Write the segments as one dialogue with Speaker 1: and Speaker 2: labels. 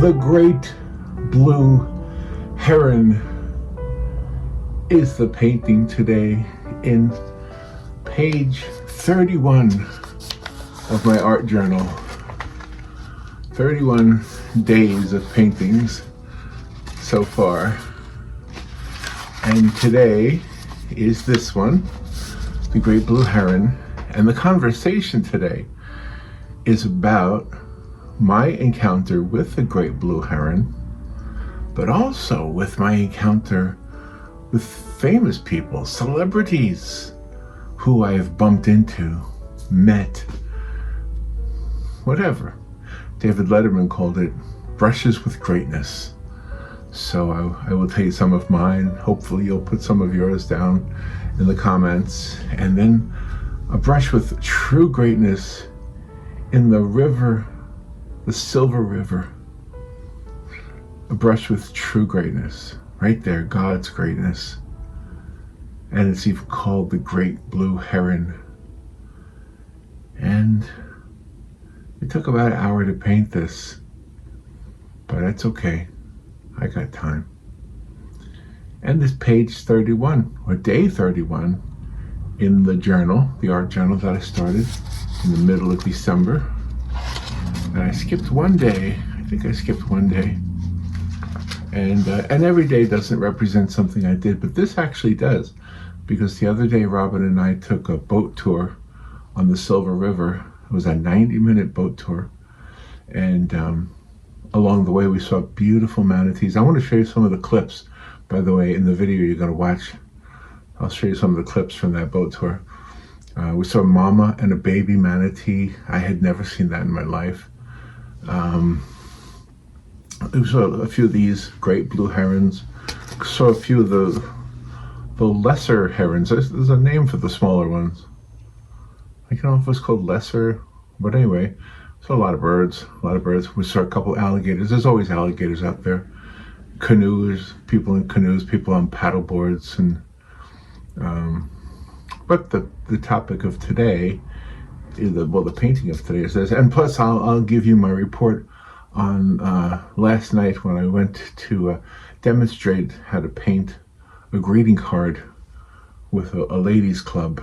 Speaker 1: The Great Blue Heron is the painting today in page 31 of my art journal. 31 days of paintings so far. And today is this one, The Great Blue Heron. And the conversation today is about my encounter with the Great Blue Heron, but also with my encounter with famous people, celebrities who I have bumped into, met, whatever. David Letterman called it brushes with greatness. So I will tell you some of mine. Hopefully you'll put some of yours down in the comments. And then a brush with true greatness in the river, the Silver River. A brush with true greatness. Right there, God's greatness. And it's even called the Great Blue Heron. And it took about an hour to paint this, but that's okay. I got time. And this page 31, or day 31, in the journal, the art journal that I started in the middle of December. And I skipped one day. I think I skipped one day. And every day doesn't represent something I did, but this actually does. Because the other day, Robin and I took a boat tour on the Silver River. It was a 90-minute boat tour. And along the way, we saw beautiful manatees. I want to show you some of the clips, by the way, in the video you're going to watch. I'll show you some of the clips from that boat tour. We saw a mama and a baby manatee. I had never seen that in my life. We saw a few of these great blue herons. Saw a few of the lesser herons. There's a name for the smaller ones. I don't know if it's called lesser, but anyway, saw a lot of birds. We saw a couple alligators. There's always alligators out there. Canoes, people in canoes, people on paddle boards, and but the topic of today is the painting of today is this. And plus, I'll give you my report on last night when I went to demonstrate how to paint a greeting card with a ladies club,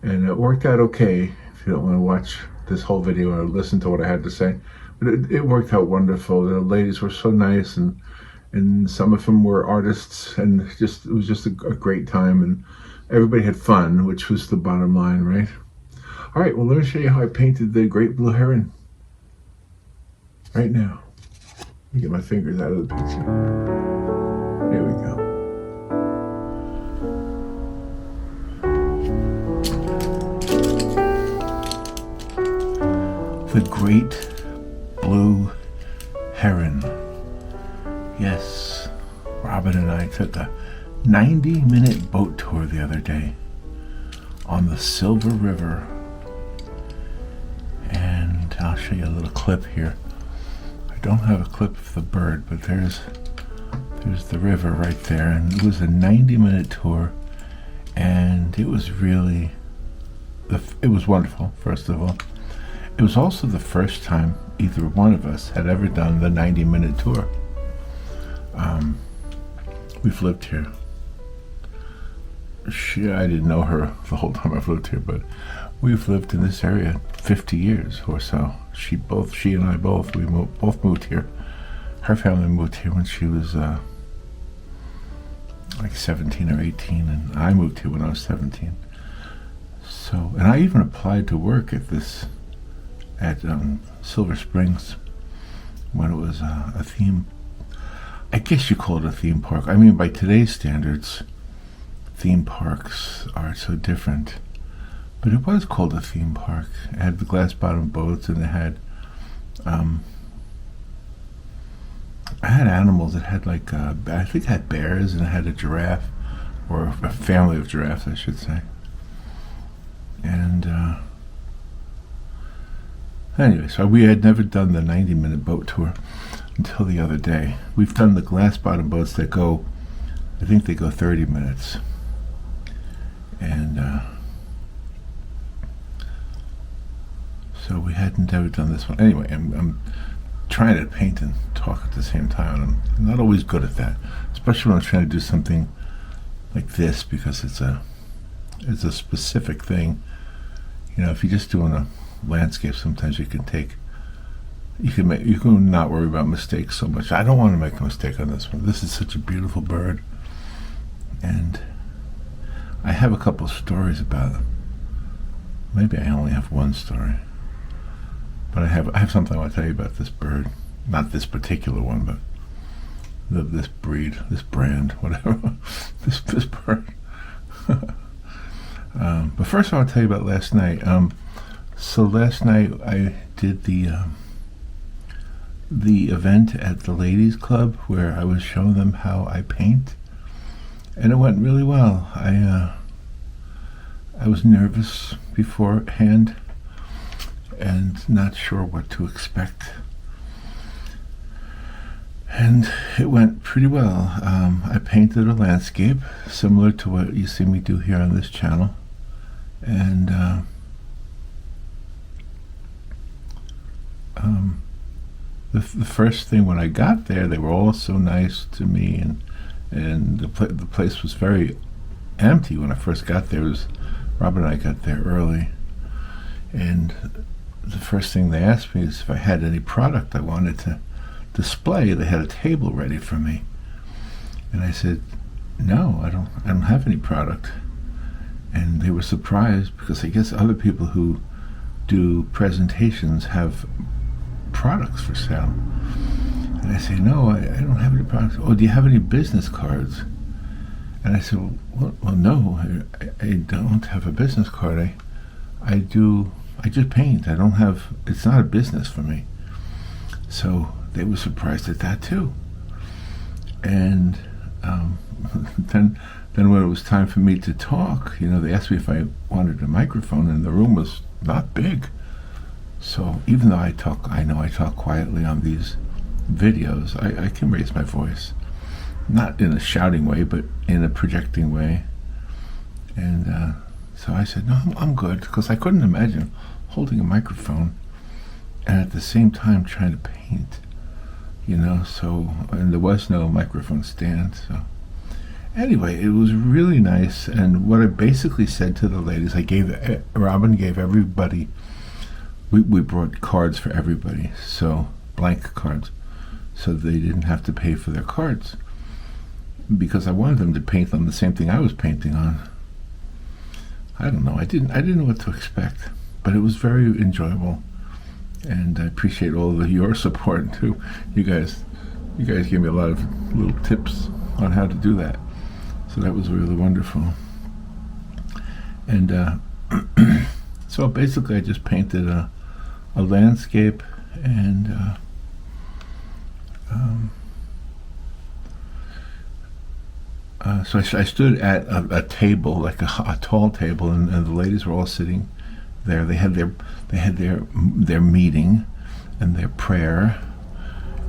Speaker 1: and it worked out okay. If you don't want to watch this whole video or listen to what I had to say, but it worked out wonderful. The ladies were so nice, and some of them were artists, and it was just a great time, and everybody had fun, which was the bottom line, right? All right, well, let me show you how I painted the Great Blue Heron right now. Let me get my fingers out of the picture. Here we go. The Great Blue Heron. Yes, Robin and I took a 90-minute boat tour the other day on the Silver River. And I'll show you a little clip here. I don't have a clip of the bird, but there's the river right there. And it was a 90-minute tour, and it was really, it was wonderful, first of all. It was also the first time either one of us had ever done the 90-minute tour. We've lived here. I didn't know her the whole time I've lived here, but we've lived in this area 50 years or so. She and I both moved here. Her family moved here when she was like 17 or 18, and I moved here when I was 17. So, and I even applied to work at Silver Springs when it was a theme. I guess you call it a theme park. I mean, by today's standards, theme parks are so different. But it was called a theme park. It had the glass-bottom boats, and it had I had animals. It had like I think it had bears, and it had a giraffe, or a family of giraffes, I should say. And anyway, so we had never done the 90-minute boat tour until the other day. We've done the glass-bottom boats that go, I think they go 30 minutes. And so we hadn't ever done this one. Anyway, I'm trying to paint and talk at the same time. I'm not always good at that, especially when I'm trying to do something like this, because it's a specific thing. If you're just doing a landscape, sometimes you can not worry about mistakes so much. I don't want to make a mistake on this one. This is such a beautiful bird, and I have a couple of stories about them. Maybe I only have one story, but I have something I want to tell you about this bird. Not this particular one, but this breed, this brand, whatever. this bird. But first I want to tell you about last night. So last night I did the event at the ladies club where I was showing them how I paint, and it went really well. I was nervous beforehand and not sure what to expect, and it went pretty well. I painted a landscape similar to what you see me do here on this channel, and the first thing when I got there, they were all so nice to me, and the place was very empty when I first got there. Robin and I got there early, and the first thing they asked me is if I had any product I wanted to display. They had a table ready for me, and I said, no, I don't have any product. And they were surprised, because I guess other people who do presentations have products for sale. And I say, no, I don't have any products. Oh, do you have any business cards? And I said, well, no, I don't have a business card. I just paint. It's not a business for me. So they were surprised at that too. And then when it was time for me to talk, they asked me if I wanted a microphone, and the room was not big. So even though I know I talk quietly on these videos, I can raise my voice. Not in a shouting way, but in a projecting way. And so I said, no, I'm good, because I couldn't imagine holding a microphone and at the same time trying to paint, so, and there was no microphone stand. So anyway, it was really nice. And what I basically said to the ladies, Robin gave everybody, we brought cards for everybody, so blank cards, so they didn't have to pay for their cards, because I wanted them to paint on the same thing I was painting on. I don't know. I didn't know what to expect, but it was very enjoyable, and I appreciate all of your support too. You guys gave me a lot of little tips on how to do that, so that was really wonderful. And so basically, I just painted a landscape, and so I stood at a table, like a tall table, and the ladies were all sitting there. They had their meeting and their prayer,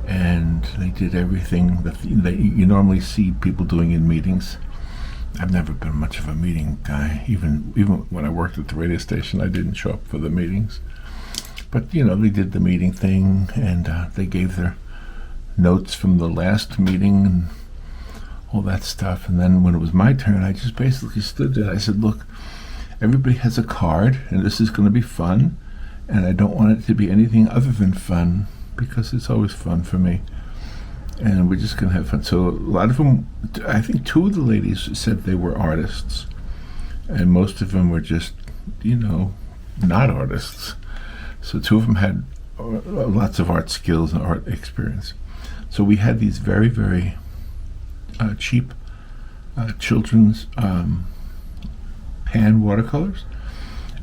Speaker 1: and they did everything that you normally see people doing in meetings. I've never been much of a meeting guy. Even when I worked at the radio station, I didn't show up for the meetings. But they did the meeting thing, and they gave their notes from the last meeting and all that stuff. And then when it was my turn, I just basically stood there. I said, look, everybody has a card, and this is going to be fun, and I don't want it to be anything other than fun, because it's always fun for me, and we're just going to have fun. So a lot of them, I think 2 of the ladies said they were artists, and most of them were just, not artists. So 2 of them had lots of art skills and art experience. So we had these very, very cheap children's pan watercolors,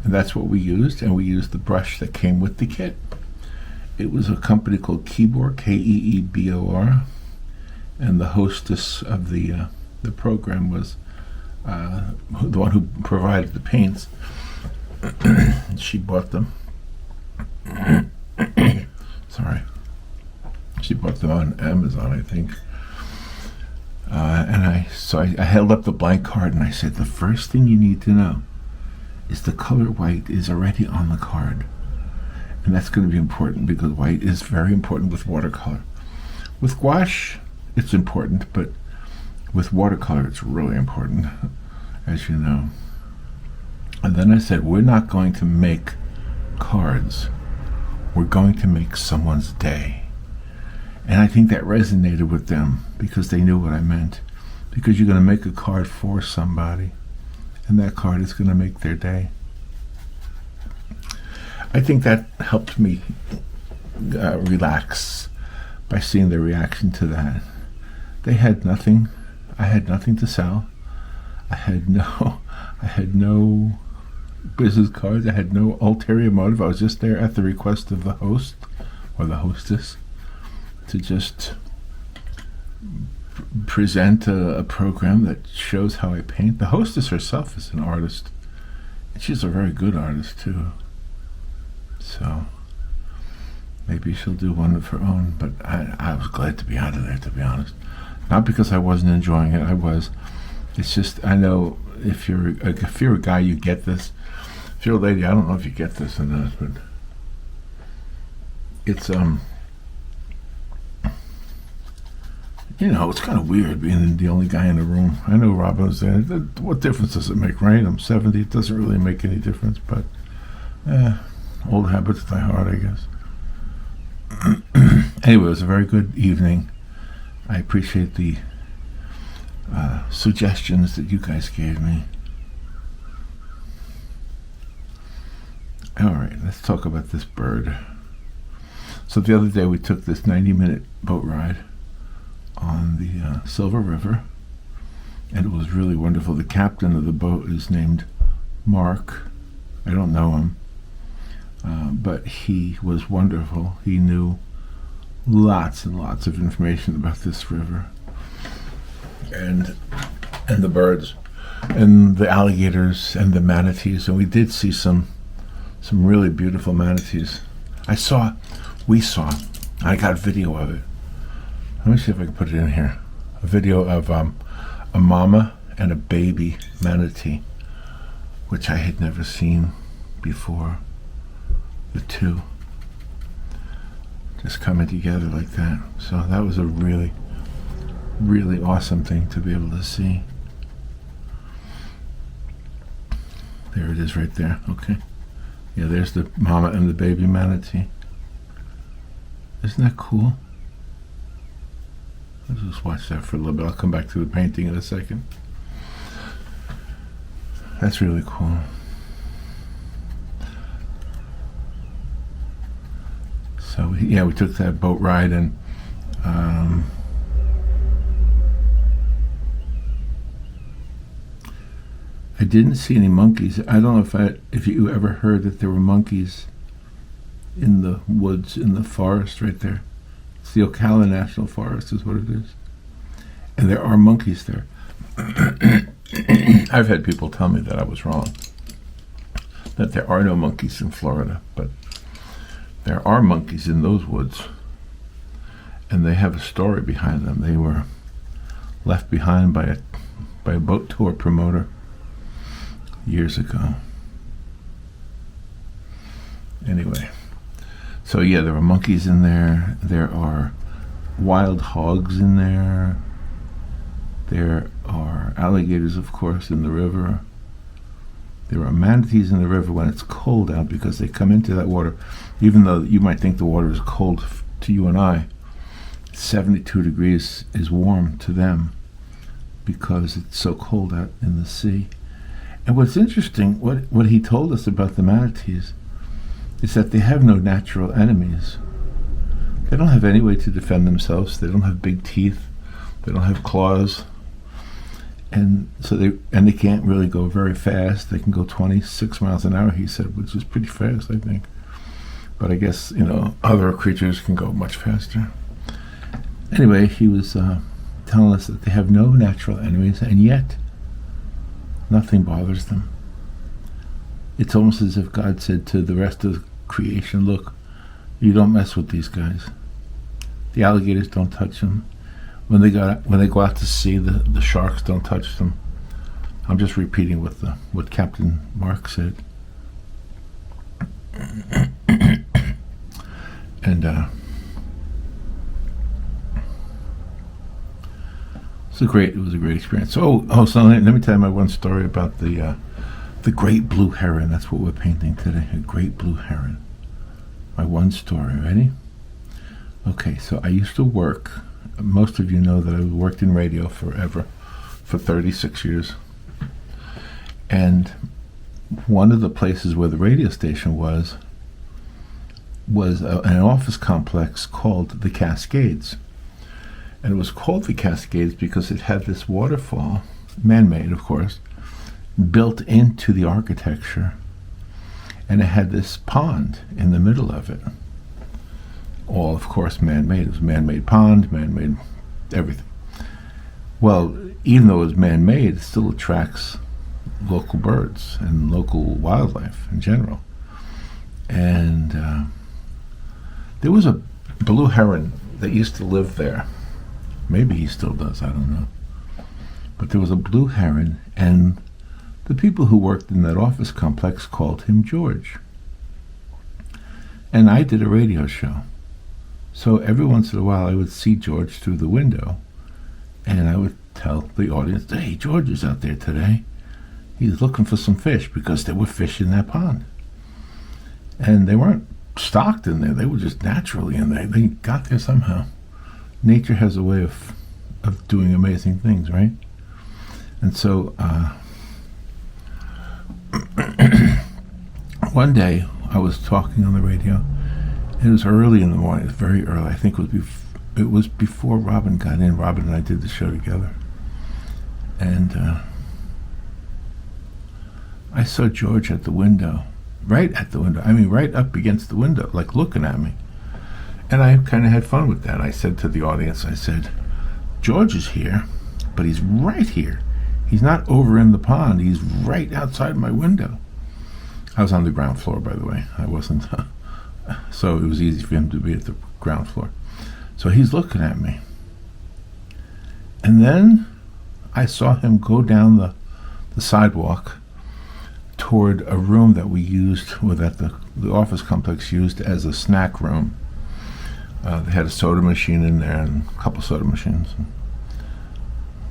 Speaker 1: and that's what we used. And we used the brush that came with the kit. It was a company called Keebor, Keebor, and the hostess of the program was the one who provided the paints. She bought them. Sorry. She bought them on Amazon, I think. And I held up the blank card, and I said, the first thing you need to know is the color white is already on the card. And that's going to be important because white is very important with watercolor. With gouache, it's important, but with watercolor, it's really important, as you know. And then I said, we're not going to make cards. We're going to make someone's day. And I think that resonated with them because they knew what I meant. Because you're going to make a card for somebody, and that card is going to make their day. I think that helped me relax by seeing their reaction to that. They had nothing. I had nothing to sell. I had no business cards. I had no ulterior motive. I was just there at the request of the host or the hostess to just present a program that shows how I paint. The hostess herself is an artist, and she's a very good artist too. So maybe she'll do one of her own, but I was glad to be out of there, to be honest. Not because I wasn't enjoying it. I was. It's just, I know if you're a guy, you get this. If you're a lady, I don't know if you get this or not, but it's it's kind of weird being the only guy in the room. I know Robin was there. What difference does it make, right? I'm 70. It doesn't really make any difference, but old habits die hard, I guess. Anyway, it was a very good evening. I appreciate the suggestions that you guys gave me. All right, let's talk about this bird. So the other day we took this 90-minute boat ride on the Silver River, and it was really wonderful. The captain of the boat is named Mark. I don't know him, but he was wonderful. He knew lots and lots of information about this river and the birds and the alligators and the manatees, and we did see some really beautiful manatees. We saw, I got video of it. Let me see if I can put it in here. A video of a mama and a baby manatee, which I had never seen before. The two just coming together like that. So that was a really, really awesome thing to be able to see. There it is right there. Okay. Yeah, there's the mama and the baby manatee. Isn't that cool? Let's just watch that for a little bit. I'll come back to the painting in a second. That's really cool. So yeah, we took that boat ride, and I didn't see any monkeys. I don't know if you ever heard that there were monkeys in the woods, in the forest right there. It's the Ocala National Forest is what it is. And there are monkeys there. I've had people tell me that I was wrong, that there are no monkeys in Florida, but there are monkeys in those woods. And they have a story behind them. They were left behind by a boat tour promoter years ago. Anyway, so yeah, there are monkeys in there. There are wild hogs in there. There are alligators, of course, in the river. There are manatees in the river when it's cold out because they come into that water. Even though you might think the water is cold to you and I, 72 degrees is warm to them because it's so cold out in the sea. And what's interesting, what he told us about the manatees is that they have no natural enemies. They don't have any way to defend themselves. They don't have big teeth. They don't have claws. And so they can't really go very fast. They can go 26 miles an hour, he said, which is pretty fast, I think. But I guess, other creatures can go much faster. Anyway, he was telling us that they have no natural enemies, and yet nothing bothers them. It's almost as if God said to the rest of creation, look, you don't mess with these guys. The alligators don't touch them. When they go out to sea, the sharks don't touch them. I'm just repeating what Captain Mark said. And it was a great experience. So let me tell you my one story about the great blue heron. That's what we're painting today, a great blue heron. My one story. Ready? Okay, so I used to work. Most of you know that I worked in radio forever, for 36 years. And one of the places where the radio station was an office complex called the Cascades. And it was called the Cascades because it had this waterfall, man-made of course, built into the architecture. And it had this pond in the middle of it. All, of course, man-made. It was man-made pond, man-made everything. Well, even though it was man-made, it still attracts local birds and local wildlife in general. And there was a blue heron that used to live there. Maybe he still does, I don't know. But there was a blue heron, and the people who worked in that office complex called him George. And I did a radio show. So every once in a while I would see George through the window, and I would tell the audience, hey, George is out there today. He's looking for some fish, because there were fish in that pond. And they weren't stocked in there. They were just naturally in there. They got there somehow. Nature has a way of doing amazing things, right? And so one day I was talking on the radio. It was early in the morning. It was very early. I think it was before Robin got in. Robin and I did the show together. And I saw George at the window. Right at the window. I mean, right up against the window, like looking at me. And I kind of had fun with that. I said to the audience, I said, George is here, but he's right here. He's not over in the pond. He's right outside my window. I was on the ground floor, by the way. I wasn't... so it was easy for him to be at the ground floor. So he's looking at me. And then I saw him go down the sidewalk toward a room that we used, or that the office complex used as a snack room. They had a soda machine in there, and a couple soda machines, and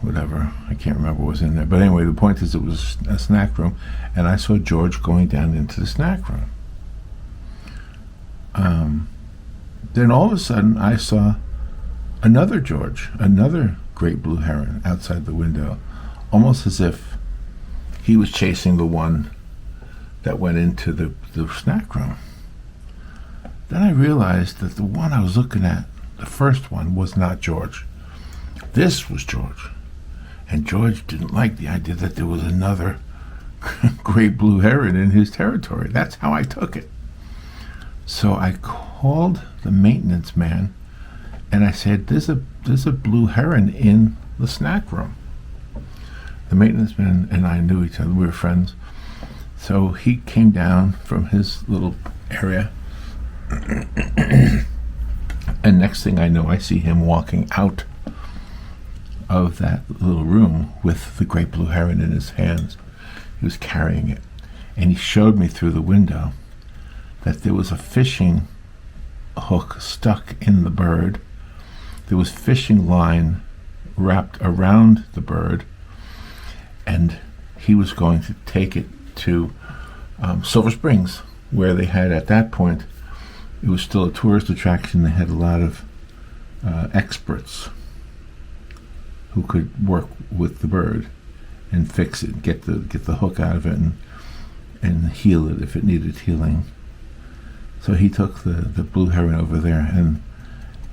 Speaker 1: whatever. I can't remember what was in there. But anyway, the point is it was a snack room, and I saw George going down into the snack room. Then all of a sudden, I saw another George, another great blue heron outside the window, almost as if he was chasing the one that went into the snack room. Then I realized that the one I was looking at, the first one, was not George. This was George. And George didn't like the idea that there was another great blue heron in his territory. That's how I took it. So I called the maintenance man, and I said, there's a blue heron in the snack room. The maintenance man and I knew each other. We were friends. So he came down from his little area, and next thing I know, I see him walking out of that little room with the great blue heron in his hands. He was carrying it, and he showed me through the window that there was a fishing hook stuck in the bird. There was fishing line wrapped around the bird, and he was going to take it to Silver Springs, where they had, at that point, it was still a tourist attraction. They had a lot of experts who could work with the bird and fix it, get the hook out of it, and heal it if it needed healing. So he took the blue heron over there, and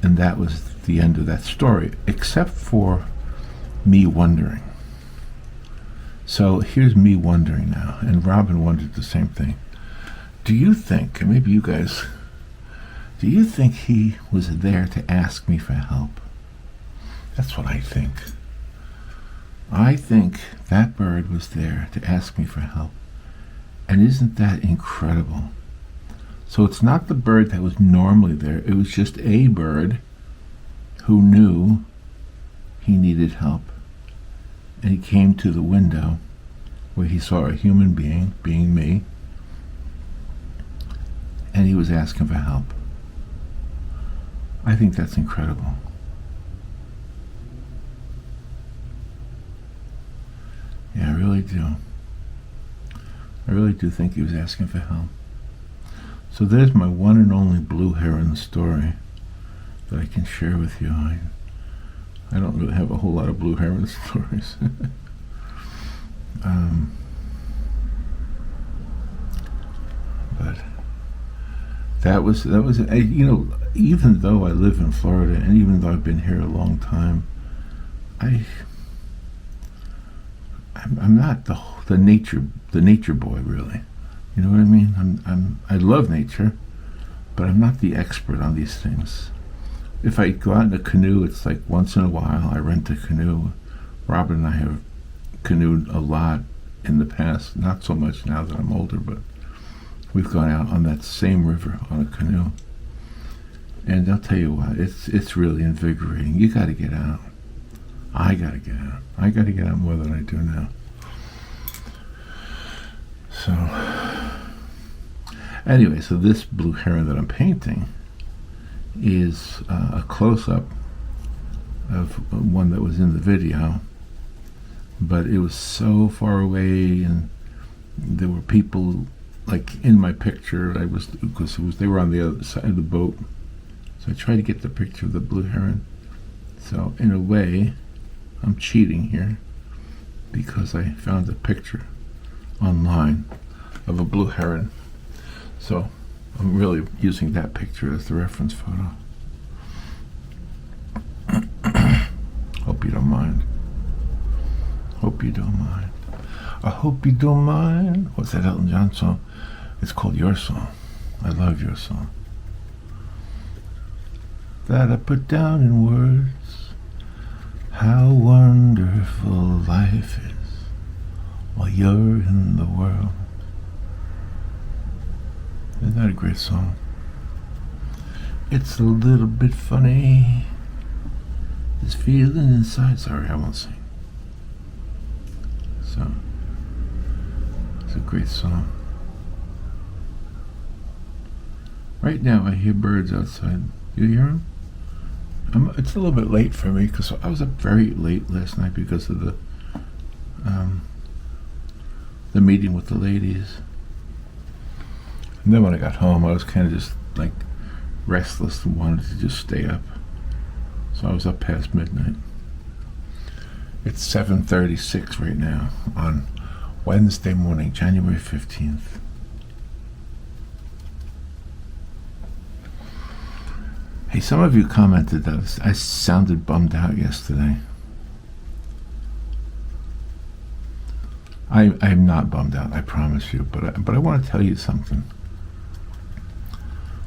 Speaker 1: that was the end of that story, except for me wondering. So here's me wondering now, and Robin wondered the same thing. Do you think, and maybe you guys, do you think he was there to ask me for help? That's what I think. I think that bird was there to ask me for help. And isn't that incredible? So it's not the bird that was normally there. It was just a bird who knew he needed help. And he came to the window where he saw a human being, being me, and he was asking for help. I think that's incredible. Yeah, I really do. I really do think he was asking for help. So there's my one and only Blue Heron story that I can share with you. I don't really have a whole lot of Blue Heron stories. But that was even though I live in Florida and even though I've been here a long time, I'm not the nature boy, really. You know what I mean? I love nature, but I'm not the expert on these things. If I go out in a canoe, it's like once in a while I rent a canoe. Robin and I have canoed a lot in the past, not so much now that I'm older, but we've gone out on that same river on a canoe. And I'll tell you what, it's really invigorating. You got to get out. I got to get out. I got to get out more than I do now. So, anyway, so this Blue Heron that I'm painting is a close-up of one that was in the video, but it was so far away, and there were people like in my picture. They were on the other side of the boat, so I tried to get the picture of the Blue Heron. So in a way, I'm cheating here because I found a picture online of a Blue Heron. So I'm really using that picture as the reference photo. Hope you don't mind. Hope you don't mind. I hope you don't mind. What's that Elton John song? It's called Your Song. I love Your Song. That I put down in words. How wonderful life is while you're in the world. Isn't that a great song? It's a little bit funny, this feeling inside. Sorry, I won't sing. So, it's a great song. Right now I hear birds outside. You hear them? It's a little bit late for me because I was up very late last night because of the meeting with the ladies. And then when I got home, I was kind of just like restless and wanted to just stay up. So I was up past midnight. It's 7:36 right now on Wednesday morning, January 15th. Hey, some of you commented that I sounded bummed out yesterday. I'm not bummed out, I promise you, but I want to tell you something.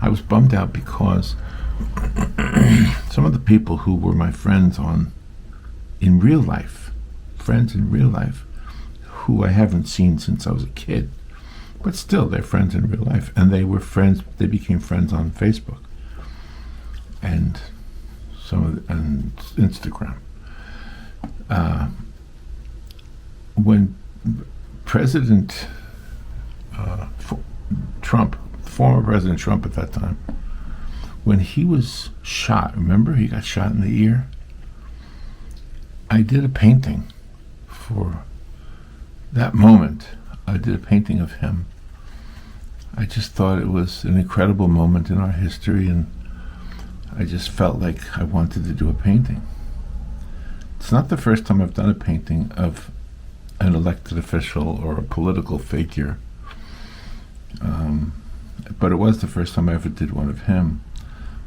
Speaker 1: I was bummed out because some of the people who were my friends in real life, who I haven't seen since I was a kid, but still they're friends in real life, and they became friends on Facebook and and Instagram. When President Trump, former President Trump at that time, when he was shot, remember he got shot in the ear? I did a painting for that moment. I did a painting of him. I just thought it was an incredible moment in our history, and I just felt like I wanted to do a painting. It's not the first time I've done a painting of an elected official or a political figure, but it was the first time I ever did one of him.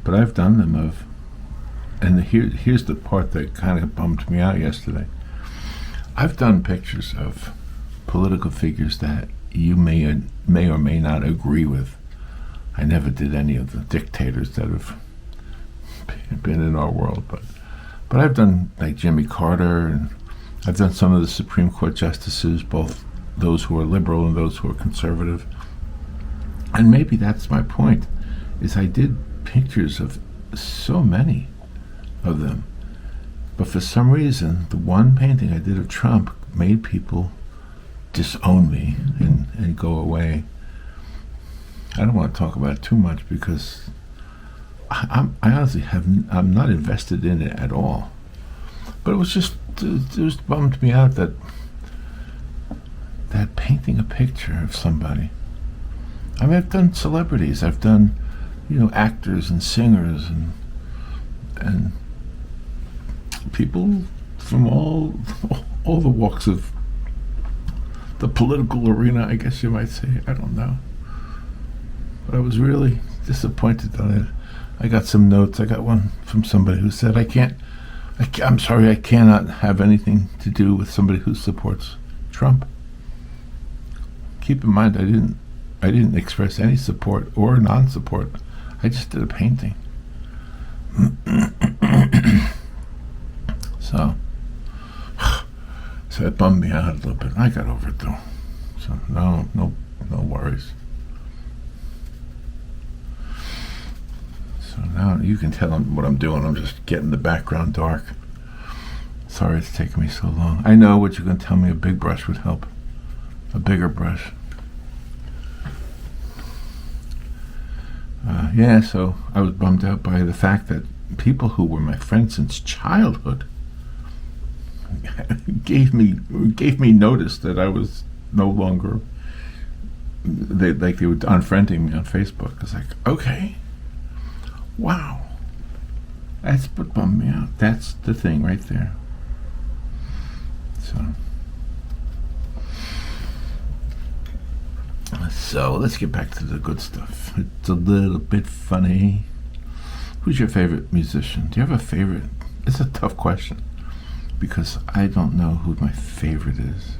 Speaker 1: But I've done them of, and here's the part that kind of bummed me out yesterday. I've done pictures of political figures that you may or may not agree with. I never did any of the dictators that have been in our world, but I've done like Jimmy Carter, and I've done some of the Supreme Court justices, both those who are liberal and those who are conservative. And maybe that's my point, is I did pictures of so many of them, but for some reason the one painting I did of Trump made people disown me and go away. I don't want to talk about it too much because I honestly I'm not invested in it at all. But it just bummed me out that painting a picture of somebody. I mean, I've done celebrities. I've done, actors and singers and people from all the walks of the political arena, I guess you might say. I don't know. But I was really disappointed on it. I got some notes. I got one from somebody who said, I'm sorry, I cannot have anything to do with somebody who supports Trump. Keep in mind, I didn't express any support or non-support. I just did a painting. So it bummed me out a little bit. I got over it though. So no worries. So now you can tell what I'm doing. I'm just getting the background dark. Sorry it's taking me so long. I know what you're going to tell me. A big brush would help. A bigger brush. So I was bummed out by the fact that people who were my friends since childhood gave me notice that I was no longer. They were unfriending me on Facebook. I was like, okay, wow, that's what bummed me out. That's the thing right there. So let's get back to the good stuff. It's a little bit funny. Who's your favorite musician? Do you have a favorite? It's a tough question because I don't know who my favorite is.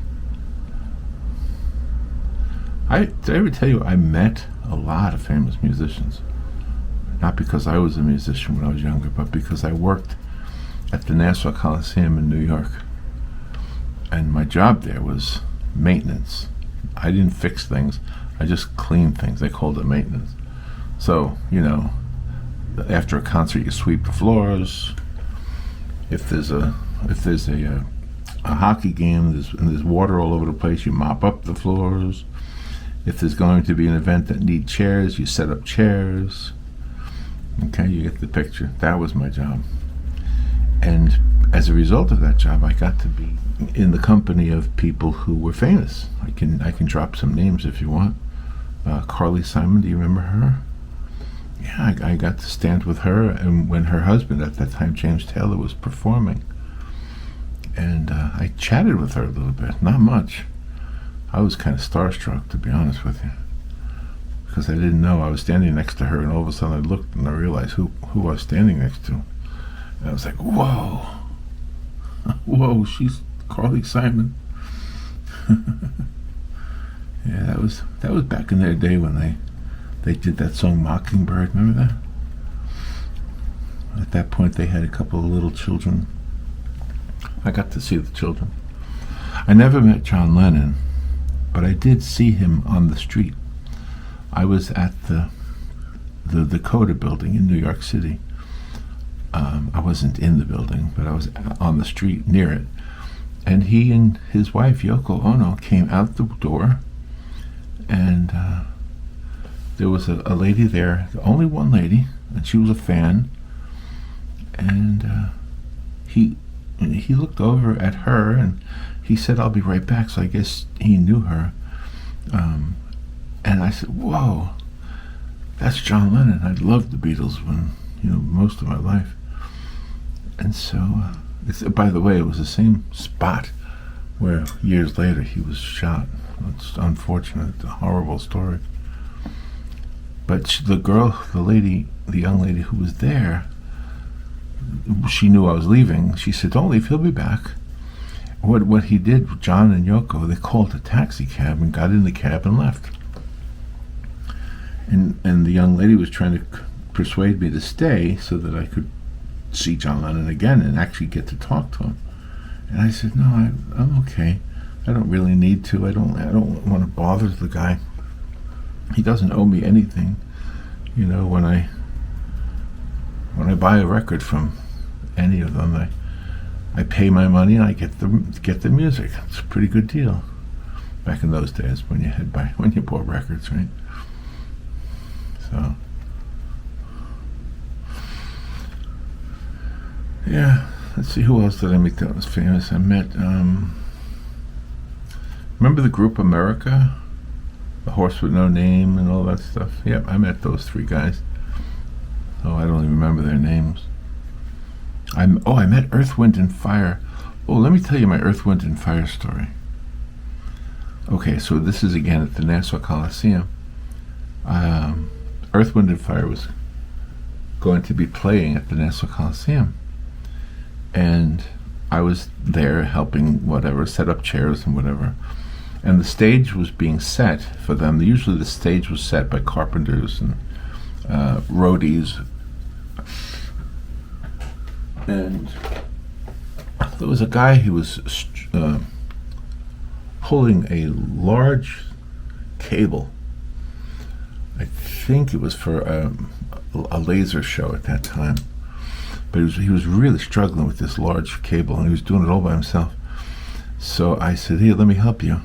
Speaker 1: Did I ever tell you I met a lot of famous musicians? Not because I was a musician when I was younger, but because I worked at the Nassau Coliseum in New York. And my job there was maintenance. I didn't fix things. I just cleaned things. They called it maintenance. So, after a concert, you sweep the floors. If there's a hockey game and there's water all over the place, you mop up the floors. If there's going to be an event that needs chairs, you set up chairs. Okay, you get the picture. That was my job. And as a result of that job, I got to be in the company of people who were famous. I can drop some names if you want. Carly Simon, do you remember her? Yeah, I got to stand with her, and when her husband at that time, James Taylor, was performing. And I chatted with her a little bit, not much. I was kind of starstruck, to be honest with you, because I didn't know. I was standing next to her, and all of a sudden I looked and I realized who I was standing next to. And I was like, whoa, whoa, she's Carly Simon. Yeah, that was back in their day when they did that song Mockingbird. Remember that? At that point, they had a couple of little children. I got to see the children. I never met John Lennon, but I did see him on the street. I was at the Dakota building in New York City. I wasn't in the building, but I was on the street near it. And he and his wife, Yoko Ono, came out the door, and there was a lady there, only one lady, and she was a fan. And he looked over at her, and he said, "I'll be right back." So I guess he knew her. And I said, "Whoa, that's John Lennon. I loved the Beatles most of my life." And so, by the way, it was the same spot where years later he was shot. It's unfortunate, it's a horrible story. But the young lady who was there, she knew I was leaving. She said, "Don't leave, he'll be back." What he did, John and Yoko, they called a taxi cab and got in the cab and left. And the young lady was trying to persuade me to stay so that I could see John Lennon again and actually get to talk to him. And I said, "No, I'm okay. I don't really need to. I don't want to bother the guy. He doesn't owe me anything. When I buy a record from any of them, I pay my money and I get the music. It's a pretty good deal. Back in those days when you bought records, right? So Yeah, let's see, who else did I meet that was famous? I met, remember the group America? The Horse with No Name and all that stuff? Yep, I met those three guys. Oh, I don't even remember their names. I met Earth, Wind, and Fire. Oh, let me tell you my Earth, Wind, and Fire story. Okay, so this is again at the Nassau Coliseum. Earth, Wind, and Fire was going to be playing at the Nassau Coliseum. And I was there helping whatever, set up chairs and whatever. And the stage was being set for them. Usually the stage was set by carpenters and roadies. And there was a guy who was pulling a large cable. I think it was for a laser show at that time. But he was really struggling with this large cable, and he was doing it all by himself. So I said, "Here, let me help you."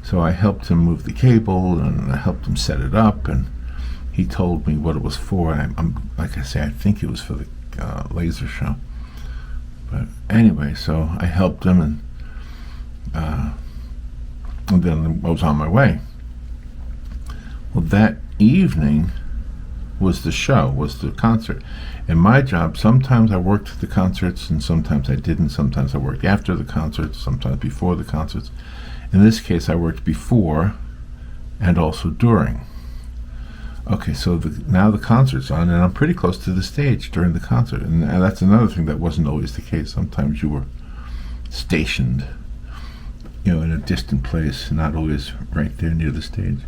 Speaker 1: So I helped him move the cable, and I helped him set it up, and he told me what it was for. I'm like I say, I think it was for the laser show. But anyway, so I helped him, and then I was on my way. Well, that evening was the show, was the concert. And my job, sometimes I worked at the concerts and sometimes I didn't. Sometimes I worked after the concerts, sometimes before the concerts. In this case, I worked before and also during. Okay, so now the concert's on, and I'm pretty close to the stage during the concert. And that's another thing that wasn't always the case. Sometimes you were stationed, in a distant place, not always right there near the stage.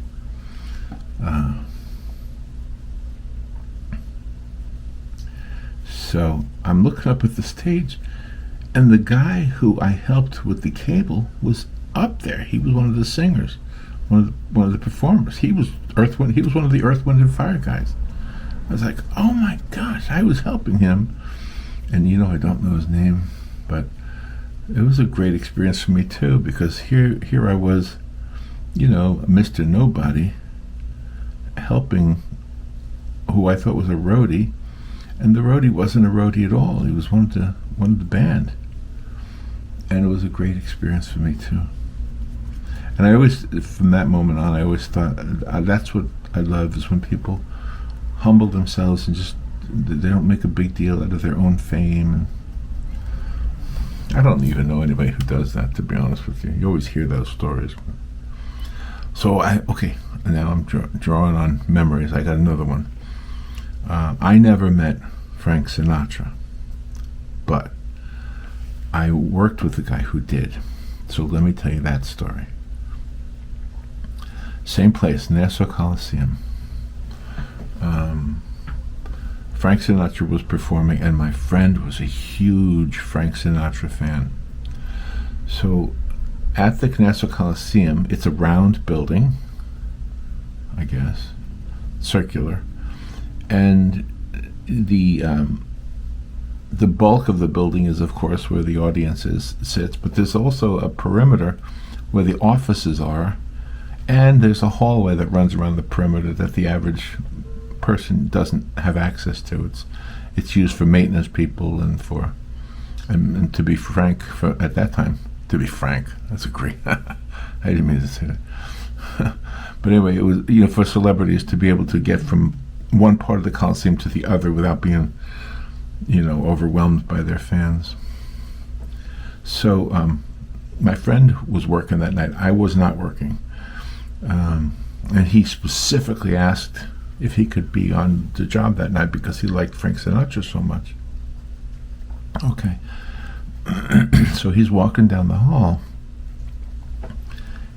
Speaker 1: So I'm looking up at the stage, and the guy who I helped with the cable was up there. He was one of the singers, one of the performers. He was He was one of the Earth, Wind, and Fire guys. I was like, oh my gosh, I was helping him, and I don't know his name, but it was a great experience for me too, because here I was, Mr. Nobody, helping who I thought was a roadie. And the roadie wasn't a roadie at all. He was one of the band. And it was a great experience for me too. And I always, from that moment on, I always thought that's what I love, is when people humble themselves and just, they don't make a big deal out of their own fame. And I don't even know anybody who does that, to be honest with you. You always hear those stories. So now I'm drawing on memories. I got another one. I never met Frank Sinatra, but I worked with the guy who did. So let me tell you that story. Same place, Nassau Coliseum. Frank Sinatra was performing, and my friend was a huge Frank Sinatra fan. So at the Nassau Coliseum, it's a round building, I guess, circular. And the bulk of the building is, of course, where the audience sits, but there's also a perimeter where the offices are, and there's a hallway that runs around the perimeter that the average person doesn't have access to. It's used for maintenance people and to be frank, at that time, to be frank, that's a great, I didn't mean to say that. But anyway, it was, for celebrities to be able to get from one part of the Coliseum to the other without being, overwhelmed by their fans. So my friend was working that night. I was not working. And he specifically asked if he could be on the job that night because he liked Frank Sinatra so much. Okay. So he's walking down the hall,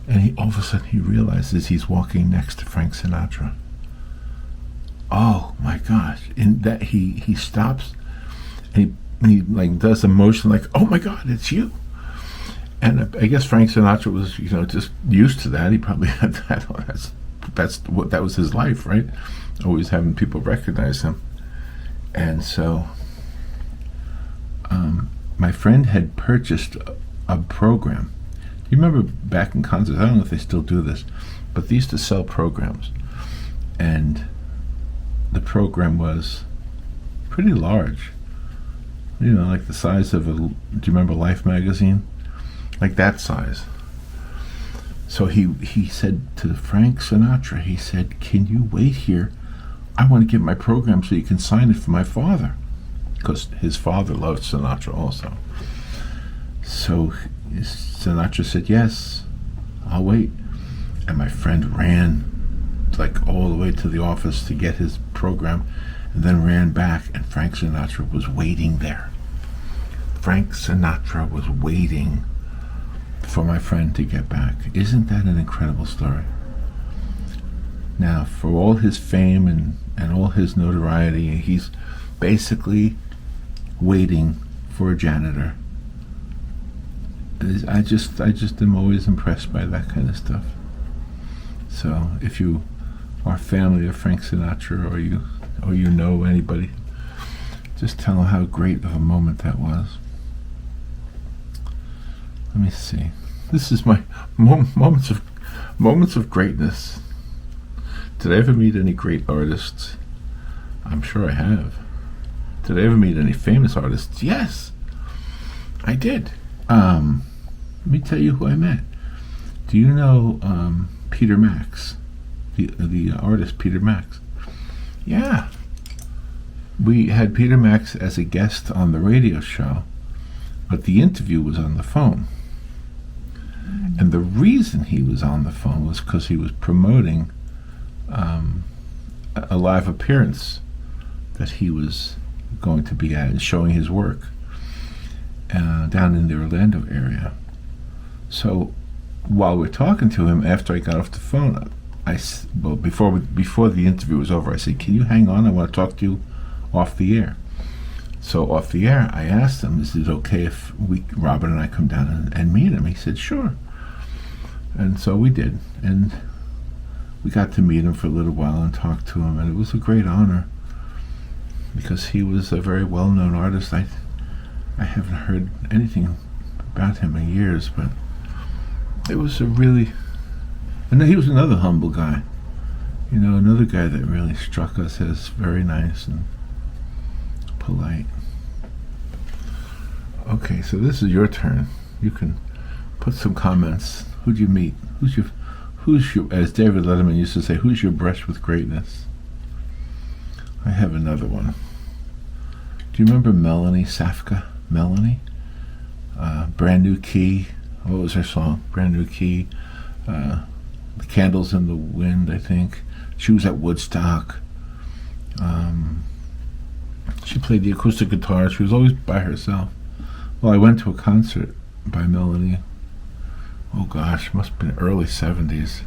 Speaker 1: and all of a sudden he realizes he's walking next to Frank Sinatra. Oh my gosh! In that he stops, and he like does a motion like, "Oh my God, it's you!" And I guess Frank Sinatra was just used to that. He probably had that. That was his life, right? Always having people recognize him. And so, my friend had purchased a program. You remember back in concerts? I don't know if they still do this, but they used to sell programs, and the program was pretty large. like the size of do you remember Life magazine? Like that size. So he said to Frank Sinatra, he said, "Can you wait here? I want to get my program so you can sign it for my father." Because his father loved Sinatra also. So Sinatra said, "Yes, I'll wait." And my friend ran like all the way to the office to get his program, and then ran back, and Frank Sinatra was waiting there. Frank Sinatra was waiting for my friend to get back. Isn't that an incredible story? Now, for all his fame and all his notoriety, he's basically waiting for a janitor. I just am always impressed by that kind of stuff. So if you are family of Frank Sinatra, or you know anybody, just tell them how great of a moment that was. Let me see. This is my moments of greatness. Did I ever meet any great artists? I'm sure I have. Did I ever meet any famous artists? Yes, I did. Let me tell you who I met. Do you know Peter Max, the artist Peter Max? Yeah. We had Peter Max as a guest on the radio show, but the interview was on the phone. And the reason he was on the phone was because he was promoting a live appearance that he was going to be at and showing his work down in the Orlando area. So while we're talking to him, after I got off the phone, before the interview was over, I said, "Can you hang on? I want to talk to you off the air." So off the air, I asked him, "Is it okay if Robin and I come down and meet him?" He said, "Sure." And so we did, and we got to meet him for a little while and talk to him, and it was a great honor because he was a very well-known artist. I haven't heard anything about him in years, but it was and he was another humble guy, another guy that really struck us as very nice and polite. Okay, so this is your turn. You can put some comments. Who'd you meet? Who's your, as David Letterman used to say, who's your brush with greatness? I have another one. Do you remember Melanie Safka? Melanie? Brand New Key. What was her song? Brand New Key. The Candles in the Wind, I think. She was at Woodstock. She played the acoustic guitar. She was always by herself. Well, I went to a concert by Melanie. Oh gosh, must have been early 70s.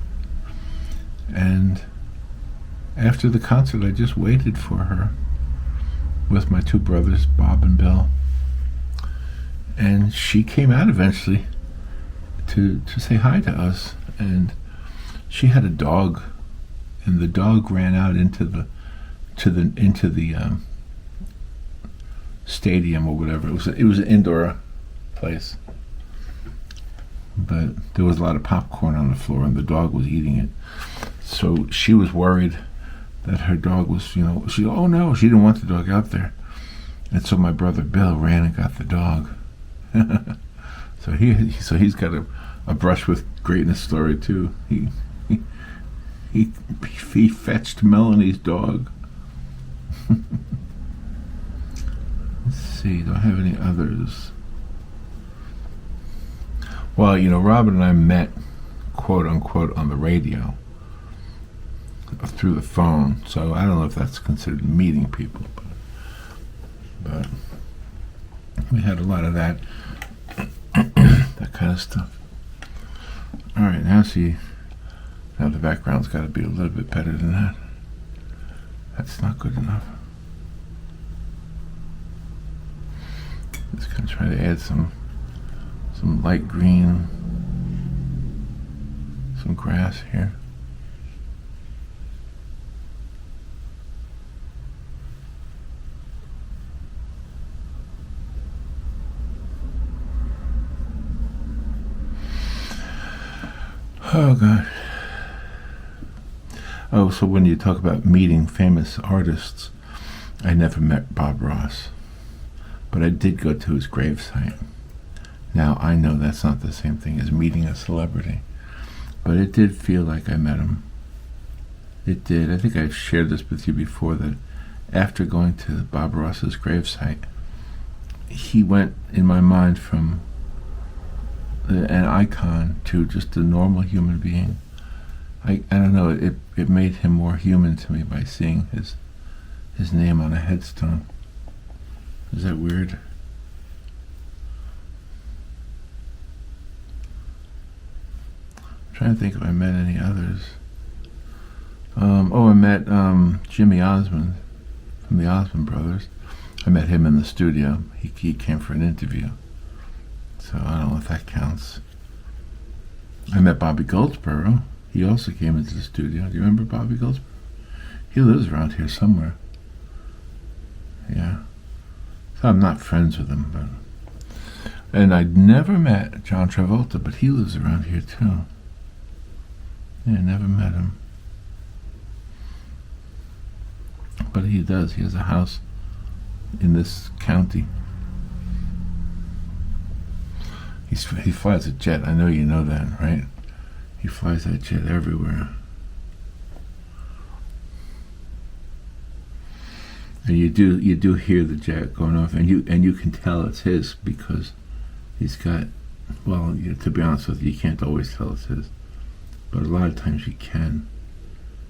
Speaker 1: And after the concert, I just waited for her with my two brothers, Bob and Bill. And she came out eventually to say hi to us. And she had a dog, and the dog ran out into the stadium or whatever. It was an indoor place, but there was a lot of popcorn on the floor, and the dog was eating it. So she was worried that her dog was, oh no, she didn't want the dog out there. And so my brother Bill ran and got the dog. So he's got a brush with greatness story too. He fetched Melanie's dog. Let's see, do I have any others? Well, Robin and I met, quote unquote, on the radio through the phone. So I don't know if that's considered meeting people, but we had a lot of that kind of stuff. All right, now the background's got to be a little bit better than that. That's not good enough. Just gonna try to add some light green, some grass here. Oh God. Oh, so when you talk about meeting famous artists, I never met Bob Ross. But I did go to his gravesite. Now, I know that's not the same thing as meeting a celebrity, but it did feel like I met him. It did. I think I've shared this with you before, that after going to Bob Ross's gravesite, he went, in my mind, from an icon to just a normal human being. I don't know, it made him more human to me by seeing his name on a headstone. Is that weird? I'm trying to think if I met any others. I met Jimmy Osmond from the Osmond Brothers. I met him in the studio. He came for an interview. So I don't know if that counts. I met Bobby Goldsboro. He also came into the studio. Do you remember Bobby Goldsboro? He lives around here somewhere. Yeah. So I'm not friends with him, but... And I'd never met John Travolta, but he lives around here too. Yeah, never met him. But he does. He has a house in this county. He flies a jet. I know you know that, right? He flies that jet everywhere. And you do hear the jet going off, and you can tell it's his, because he's got, well, to be honest with you can't always tell it's his, but a lot of times you can,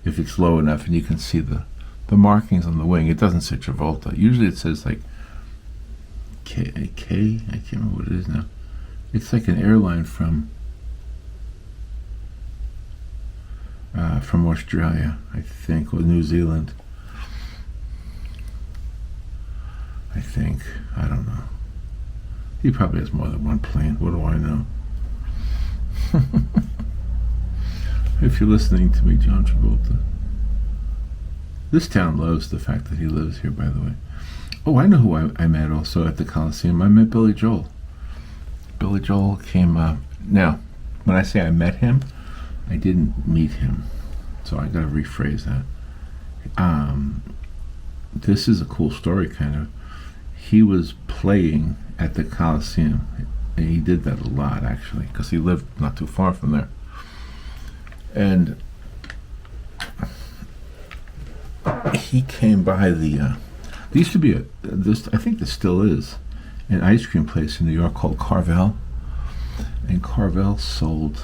Speaker 1: if it's low enough and you can see the markings on the wing. It doesn't say Travolta. Usually it says like K. I can't remember what it is now. It's like an airline from Australia, I think, or New Zealand. I think. I don't know. He probably has more than one plane. What do I know? If you're listening to me, John Travolta. This town loves the fact that he lives here, by the way. Oh, I know who I met also at the Coliseum. I met Billy Joel. Billy Joel came up. Now, when I say I met him, I didn't meet him. So I gotta rephrase that. This is a cool story, kind of. He was playing at the Coliseum, and he did that a lot, actually, because he lived not too far from there. And he came by there used to be I think there still is, an ice cream place in New York called Carvel. And Carvel sold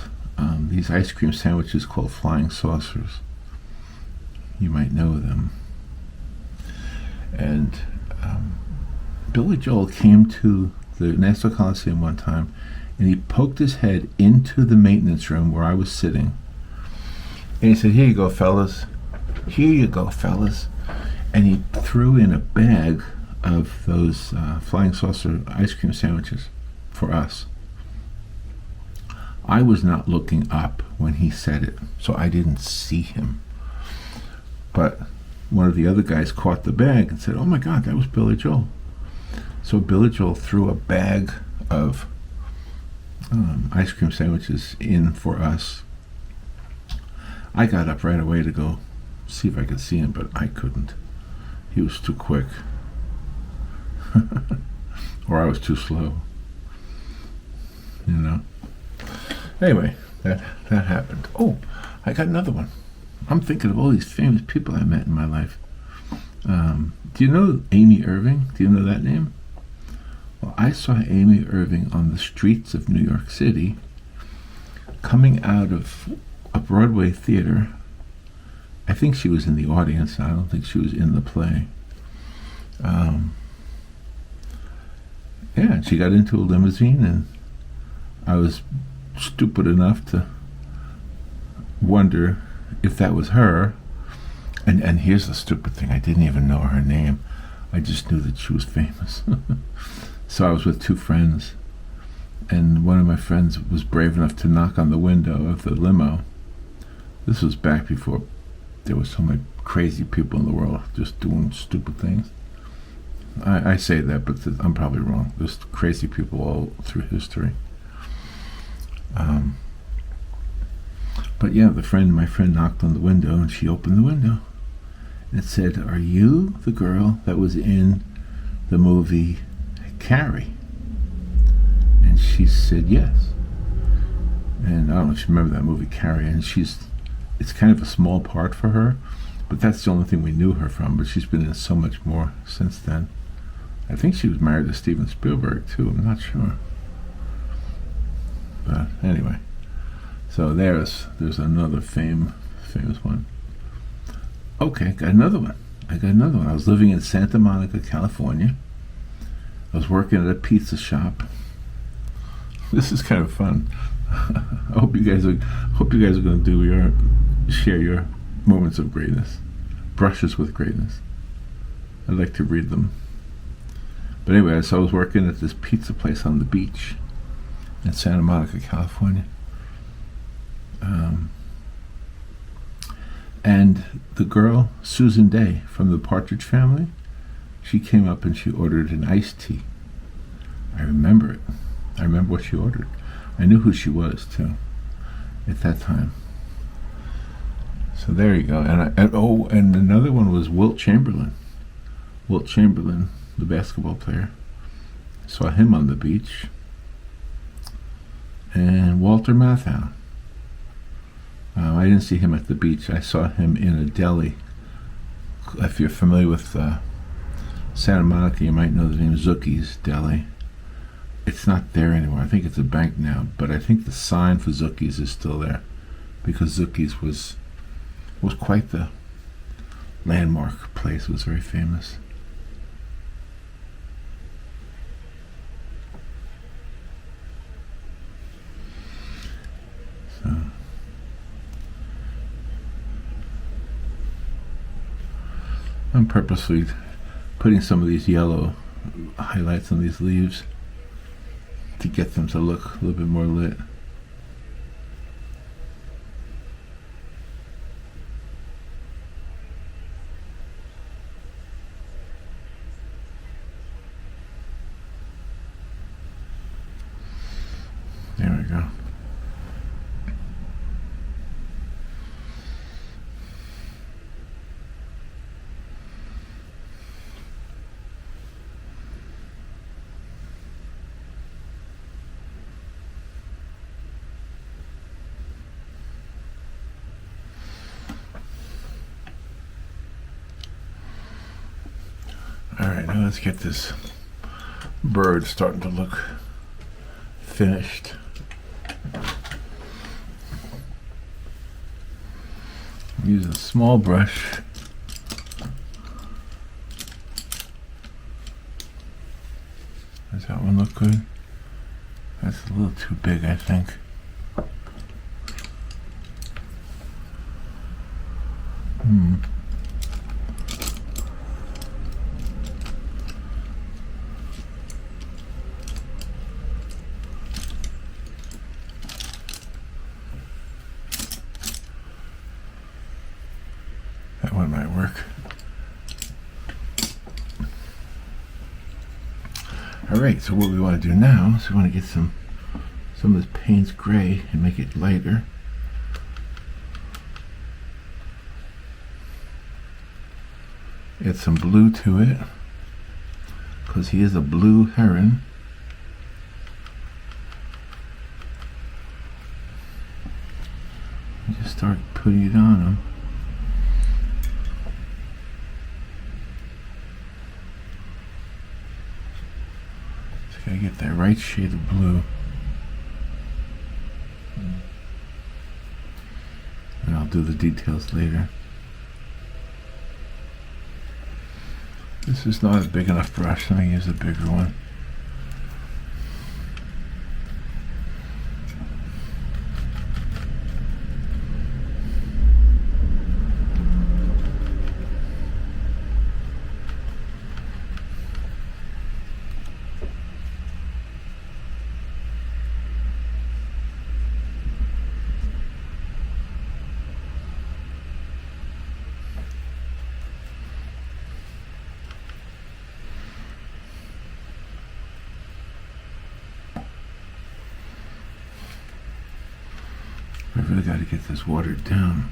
Speaker 1: these ice cream sandwiches called Flying Saucers. You might know them. And Billy Joel came to the Nassau Coliseum one time, and he poked his head into the maintenance room where I was sitting. And he said, "Here you go, fellas. Here you go, fellas." And he threw in a bag of those Flying Saucer ice cream sandwiches for us. I was not looking up when he said it, so I didn't see him. But one of the other guys caught the bag and said, "Oh my God, that was Billy Joel." So Billy Joel threw a bag of ice cream sandwiches in for us. I got up right away to go see if I could see him, but I couldn't. He was too quick. Or I was too slow. You know? Anyway, that happened. Oh, I got another one. I'm thinking of all these famous people I met in my life. Do you know Amy Irving? Do you know that name? Well, I saw Amy Irving on the streets of New York City coming out of a Broadway theater. I think she was in the audience. I don't think she was in the play. Yeah, she got into a limousine, and I was stupid enough to wonder if that was her. And here's the stupid thing. I didn't even know her name. I just knew that she was famous. So I was with two friends, and one of my friends was brave enough to knock on the window of the limo. This was back before there were so many crazy people in the world just doing stupid things. I say that, but I'm probably wrong. There's crazy people all through history. But yeah, my friend knocked on the window, and she opened the window. And it said, "Are you the girl that was in the movie Carrie? And she said yes. And I don't know if you remember that movie, Carrie, and it's kind of a small part for her, but that's the only thing we knew her from, but she's been in so much more since then. I think she was married to Steven Spielberg, too, I'm not sure. But anyway, so there's another famous one. Okay, got another one. I was living in Santa Monica, California. I was working at a pizza shop. This is kind of fun. I hope you guys are going to share your moments of greatness, brushes with greatness. I'd like to read them. But anyway, so I was working at this pizza place on the beach in Santa Monica, California. And the girl, Susan Day, from the Partridge Family, she came up and she ordered an iced tea. I remember it. I remember what she ordered. I knew who she was, too, at that time. So there you go. And another one was Wilt Chamberlain. Wilt Chamberlain, the basketball player. Saw him on the beach. And Walter Matthau. I didn't see him at the beach. I saw him in a deli. If you're familiar with Santa Monica, you might know the name Zookie's Deli. It's not there anymore. I think it's a bank now, but I think the sign for Zookie's is still there, because Zookie's was quite the landmark place. It was very famous. So I'm purposely putting some of these yellow highlights on these leaves to get them to look a little bit more lit. There we go. Alright, now let's get this bird starting to look finished. Use a small brush. Does that one look good? That's a little too big, I think. That one might work. Alright, so what we want to do now is we want to get some of this Payne's gray and make it lighter. Add some blue to it, because he is a blue heron. Just start putting it on him. Just gotta get that right shade of blue. And I'll do the details later. This is not a big enough brush. Let me use a bigger one. I really got to get this watered down.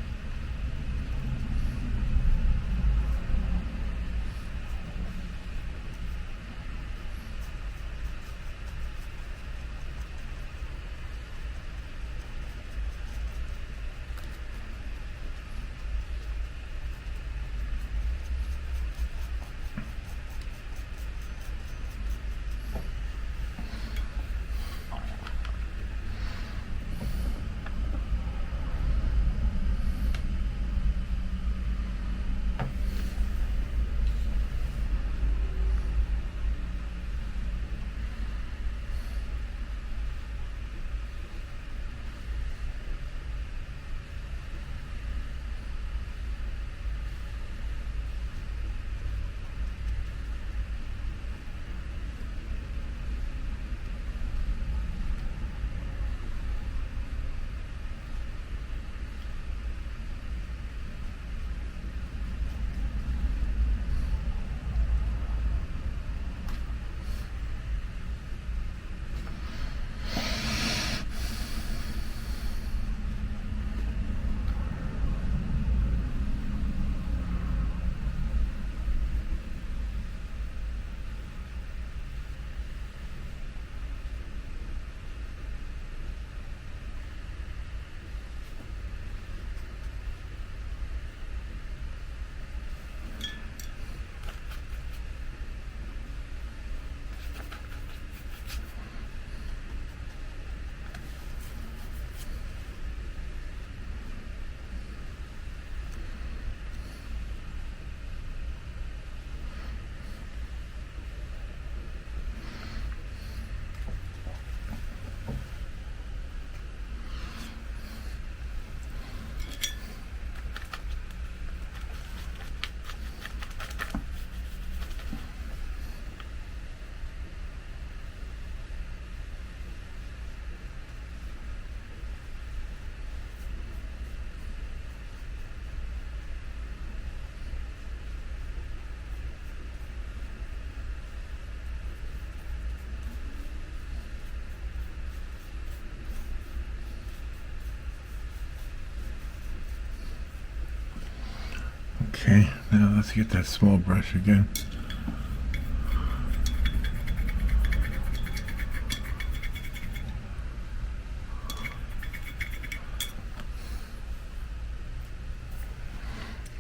Speaker 1: Okay, now let's get that small brush again.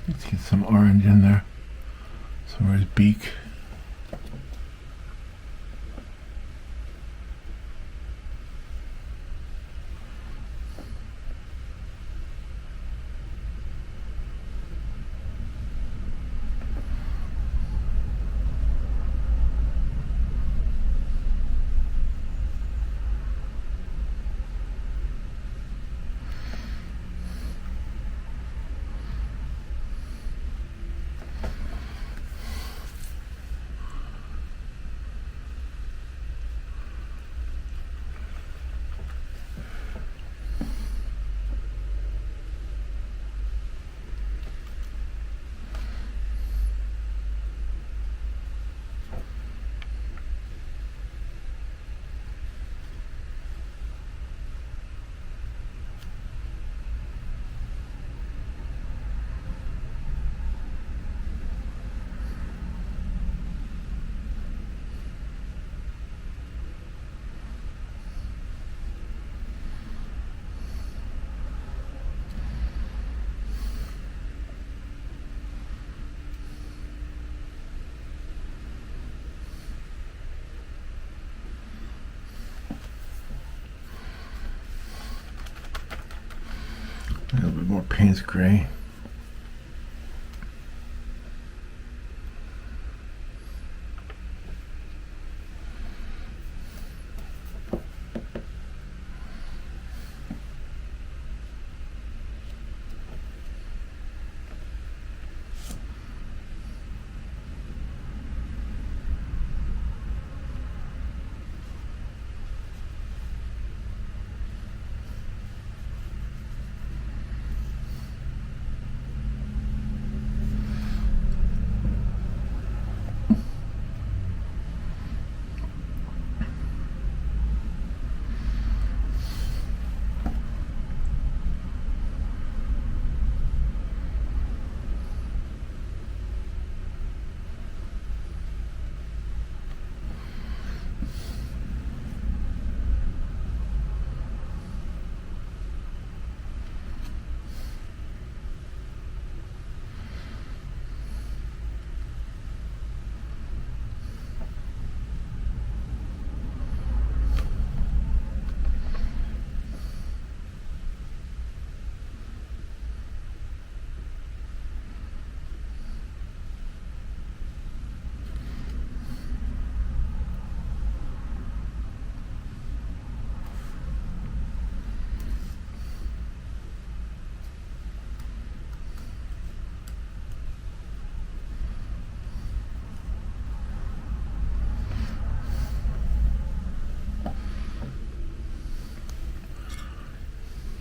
Speaker 1: Let's get some orange in there. Somewhere's beak. A little bit more Payne's gray.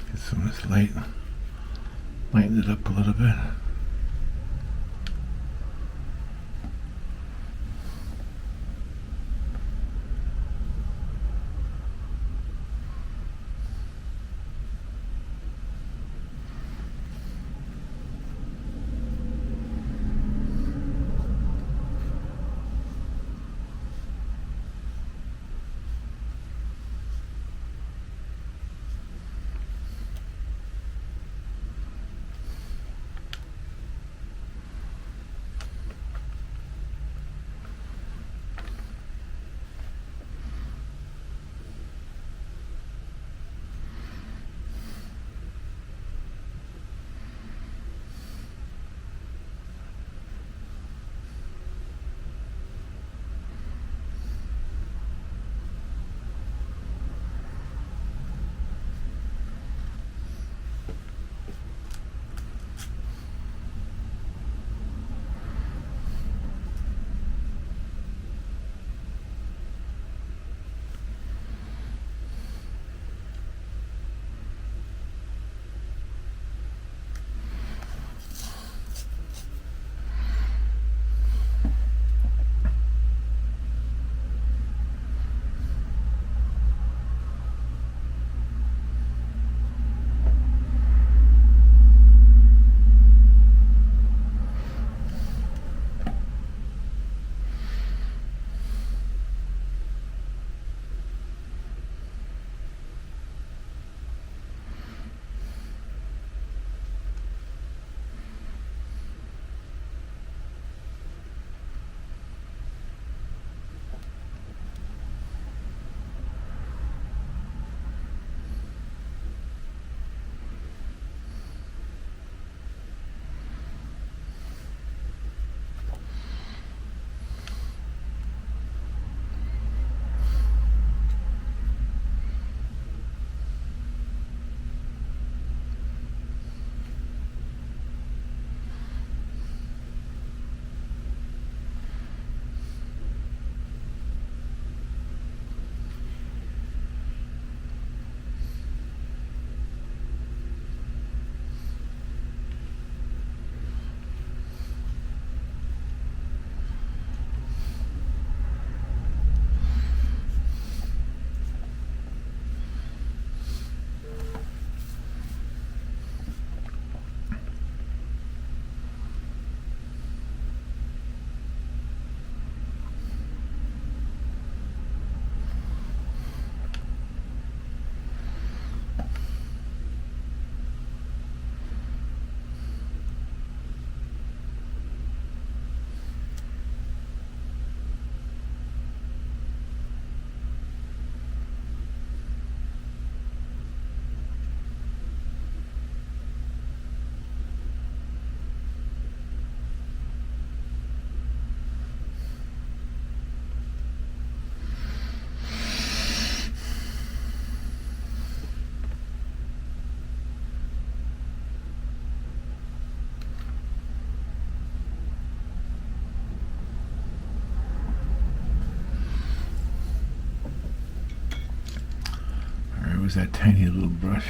Speaker 1: Get some of this light, lighten it up a little bit. was that tiny little brush.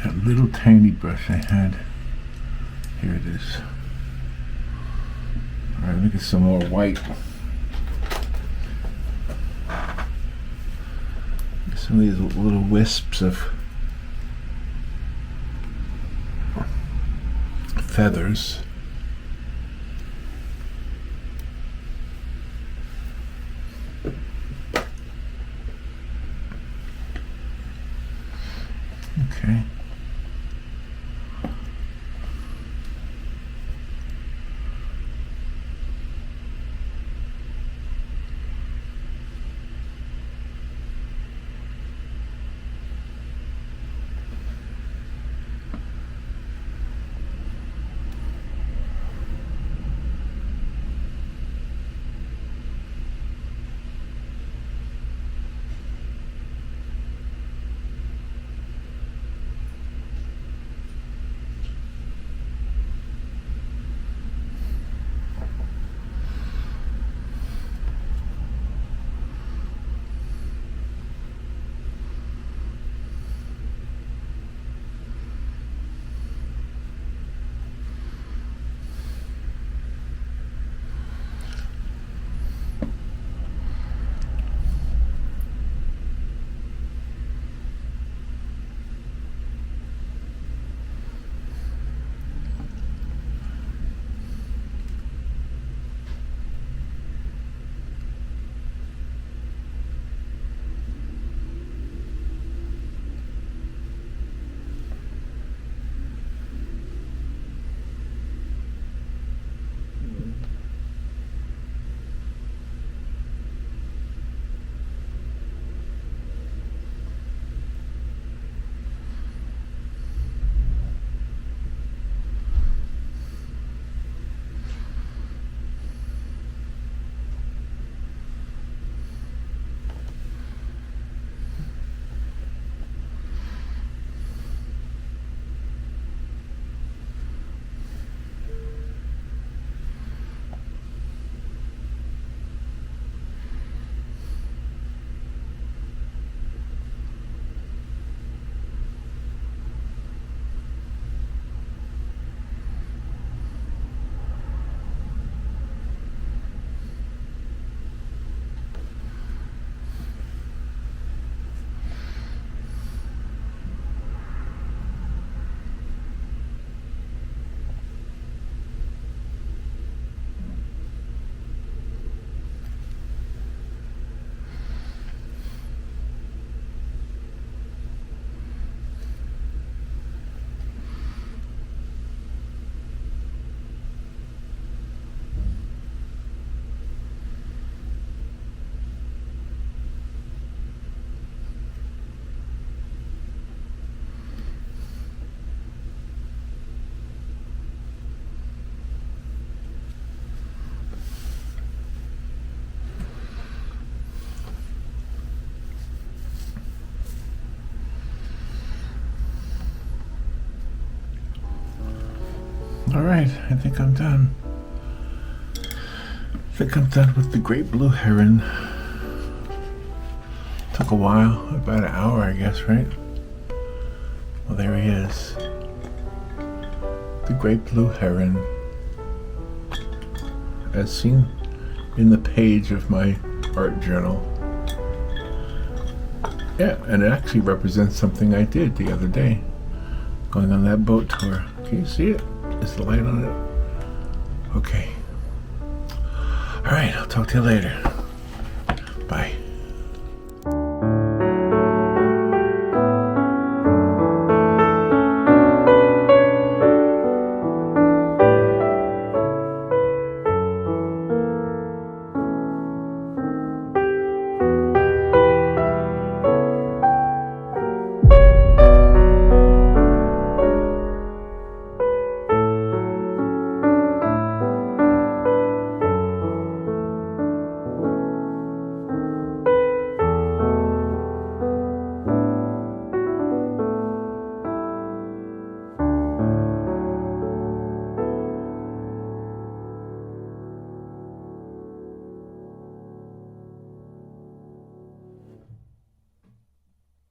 Speaker 1: That little tiny brush I had. Here it is. All right, let me get some more white. Some of these little wisps of feathers. Okay. All right, I think I'm done. I think I'm done with the great blue heron. Took a while, about an hour, I guess, right? Well, there he is. The great blue heron, as seen in the page of my art journal. Yeah, and it actually represents something I did the other day, going on that boat tour. Can you see it? Is the light on it? Okay. All right, I'll talk to you later. Bye.